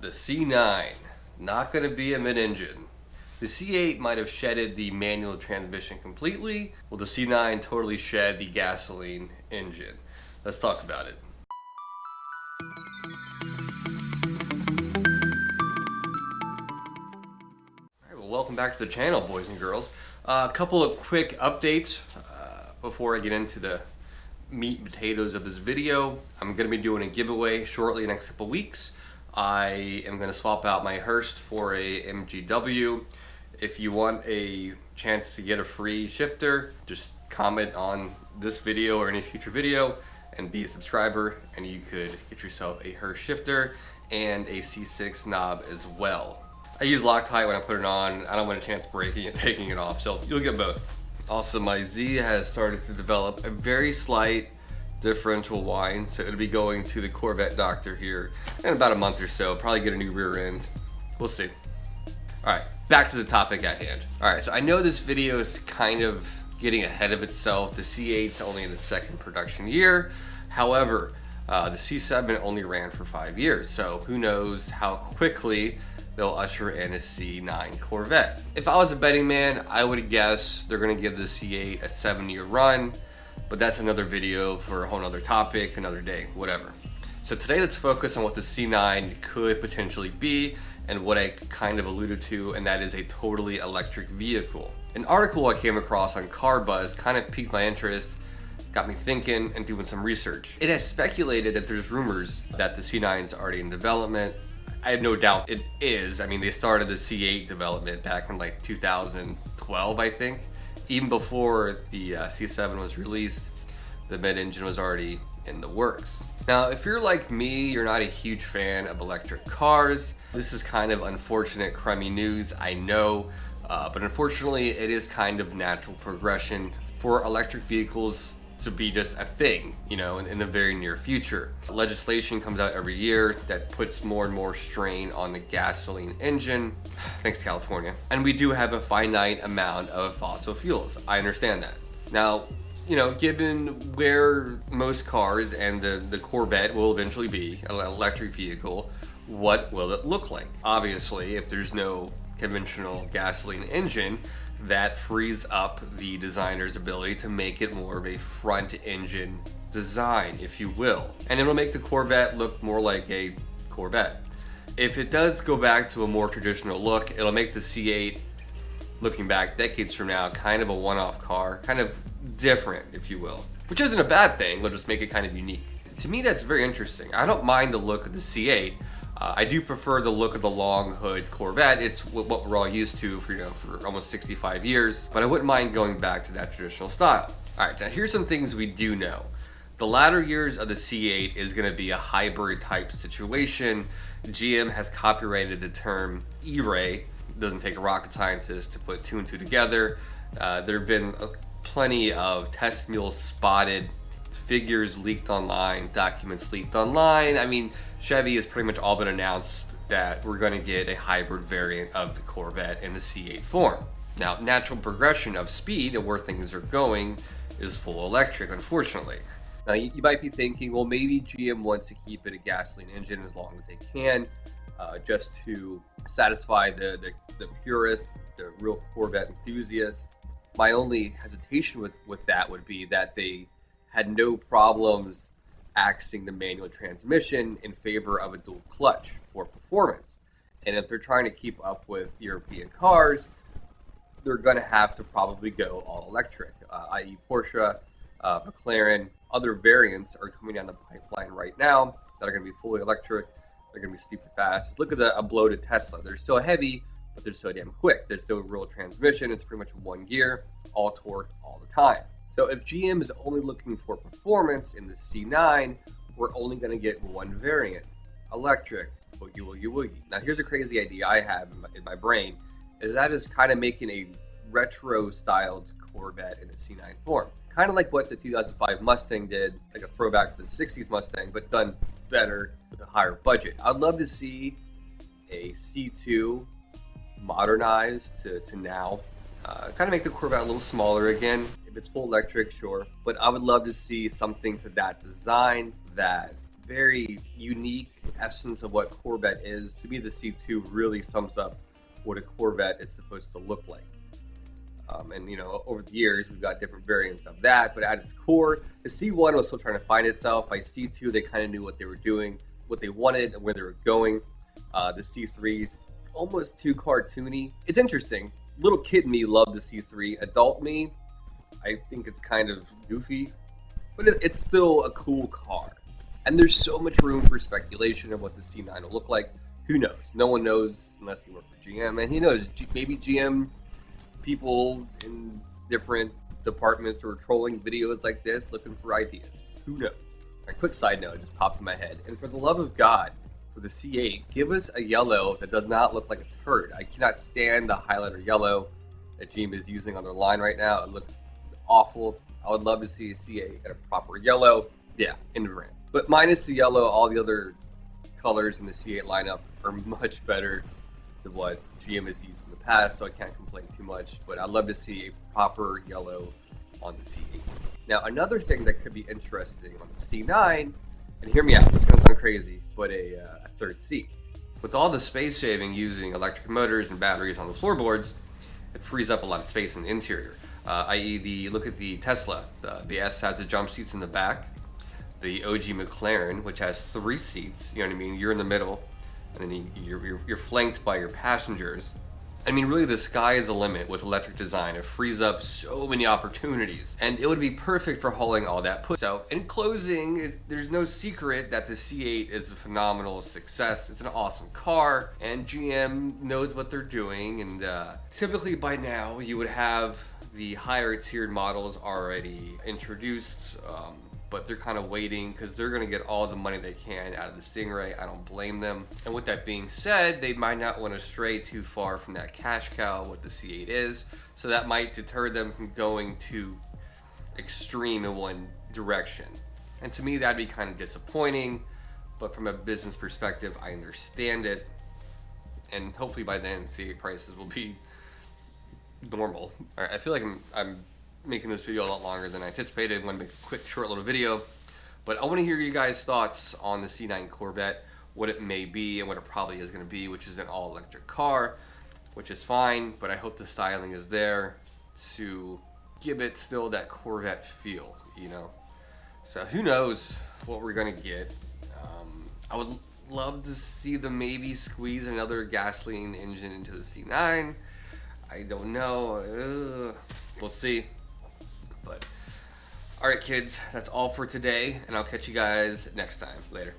The C9, not going to be a mid-engine. The C8 might have shedded the manual transmission completely. Will the C9 totally shed the gasoline engine? Let's talk about it. Alright, well, welcome back to the channel, boys and girls. A couple of quick updates before I get into the meat and potatoes of this video. I'm going to be doing a giveaway shortly, the next couple weeks. I am going to swap out my Hurst for a MGW. If you want a chance to get a free shifter, just comment on this video or any future video and be a subscriber, and you could get yourself a Hurst shifter and a C6 knob as well. I use Loctite when I put it on. I don't want a chance breaking it, taking it off, so you'll get both. Also, my Z has started to develop a very slight differential whine, so it'll be going to the Corvette doctor here in about a month or so. Probably get a new rear end. We'll see. All right, back to the topic at hand. All right, so I know this video is kind of getting ahead of itself. The C8's only in its second production year. However, the C7 only ran for 5 years, so who knows how quickly they'll usher in a C9 Corvette. If I was a betting man, I would guess they're gonna give the C8 a 7-year run, but that's another video for a whole nother topic, another day, whatever. So today let's focus on what the C9 could potentially be and what I kind of alluded to, and that is a totally electric vehicle. An article I came across on Car Buzz kind of piqued my interest, got me thinking and doing some research. It has speculated that there's rumors that the C9 is already in development. I have no doubt it is. I mean, they started the C8 development back in like 2012, I think. Even before the C7 was released, the mid-engine was already in the works. Now, if you're like me, you're not a huge fan of electric cars. This is kind of unfortunate, crummy news, I know, but unfortunately, it is kind of natural progression for electric vehicles to be just a thing, you know, in the very near future. Legislation comes out every year that puts more and more strain on the gasoline engine, thanks to California. And we do have a finite amount of fossil fuels. I understand that. Now, you know, given where most cars and the Corvette will eventually be, an electric vehicle, what will it look like? Obviously, if there's no conventional gasoline engine, that frees up the designer's ability to make it more of a front engine design, if you will. And it'll make the Corvette look more like a Corvette. If it does go back to a more traditional look, it'll make the C8, looking back decades from now, kind of a one-off car, kind of different, if you will. Which isn't a bad thing, it'll just make it kind of unique. To me, that's very interesting. I don't mind the look of the C8. I do prefer the look of the long hood Corvette. It's what we're all used to for, for almost 65 years, but I wouldn't mind going back to that traditional style. All right, now here's some things we do know. The latter years of the C8 is gonna be a hybrid type situation. GM has copyrighted the term E-Ray. It doesn't take a rocket scientist to put two and two together. There have been plenty of test mules spotted, figures leaked online, documents leaked online. I mean, Chevy has pretty much all been announced that we're going to get a hybrid variant of the Corvette in the C8 form. Now, natural progression of speed and where things are going is full electric, unfortunately. Now, you might be thinking, well, maybe GM wants to keep it a gasoline engine as long as they can, just to satisfy the purists, the real Corvette enthusiasts. My only hesitation with that would be that they had no problems axing the manual transmission in favor of a dual clutch for performance. And if they're trying to keep up with European cars, they're going to have to probably go all electric, i.e. Porsche, McLaren. Other variants are coming down the pipeline right now that are going to be fully electric. They're going to be super fast. Look at a bloated Tesla. They're so heavy, but they're so damn quick. There's no real transmission. It's pretty much one gear, all torque, all the time. So if GM is only looking for performance in the C9, we're only going to get one variant, electric, boogie woogie woogie. Now here's a crazy idea I have in my brain, is that is kind of making a retro styled Corvette in the C9 form. Kind of like what the 2005 Mustang did, like a throwback to the 60s Mustang, but done better with a higher budget. I'd love to see a C2 modernized to now. Kind of make the Corvette a little smaller again. If it's full electric, sure. But I would love to see something to that design that very unique essence of what Corvette is. To me, the C2 really sums up what a Corvette is supposed to look like. And you know, over the years, we've got different variants of that, but at its core, the C1 was still trying to find itself. By C2, they kind of knew what they were doing, what they wanted, and where they were going. The C3's almost too cartoony. It's interesting. Little kid me loved the C3. Adult me, I think it's kind of goofy, but it's still a cool car. And there's so much room for speculation of what the C9 will look like. Who knows? No one knows unless you work for GM, and he knows. Maybe GM people in different departments are trolling videos like this looking for ideas. Who knows? A quick side note just popped in my head. And for the love of God, for the C8, give us a yellow that does not look like a turd. I cannot stand the highlighter yellow that GM is using on their line right now. It looks awful. I would love to see a C8 at a proper yellow. Yeah, in the brand. But minus the yellow, all the other colors in the C8 lineup are much better than what GM has used in the past, so I can't complain too much. But I'd love to see a proper yellow on the C8. Now, another thing that could be interesting on the C9, and hear me out, it's gonna sound crazy, but a third seat. With all the space saving using electric motors and batteries on the floorboards, it frees up a lot of space in the interior. I.e., look at the Tesla. The S has the jump seats in the back. The OG McLaren, which has 3 seats, you know what I mean? You're in the middle, and then you're flanked by your passengers. I mean, really, the sky is the limit with electric design. It frees up so many opportunities, and it would be perfect for hauling all that push. So, in closing, there's no secret that the C8 is a phenomenal success. It's an awesome car, and GM knows what they're doing, and typically by now, you would have the higher tiered models already introduced, but they're kind of waiting because they're going to get all the money they can out of the Stingray. I don't blame them. And with that being said, they might not want to stray too far from that cash cow, what the C8 is. So that might deter them from going too extreme in one direction. And to me, that'd be kind of disappointing. But from a business perspective, I understand it. And hopefully by then, C8 prices will be normal. All right, I feel like I'm making this video a lot longer than I anticipated. I'm going to make a quick, short little video. But I want to hear you guys' thoughts on the C9 Corvette, what it may be and what it probably is going to be, which is an all-electric car, which is fine, but I hope the styling is there to give it still that Corvette feel, you know? So who knows what we're going to get. I would love to see them maybe squeeze another gasoline engine into the C9. I don't know. We'll see. But, alright kids, that's all for today, and I'll catch you guys next time. Later.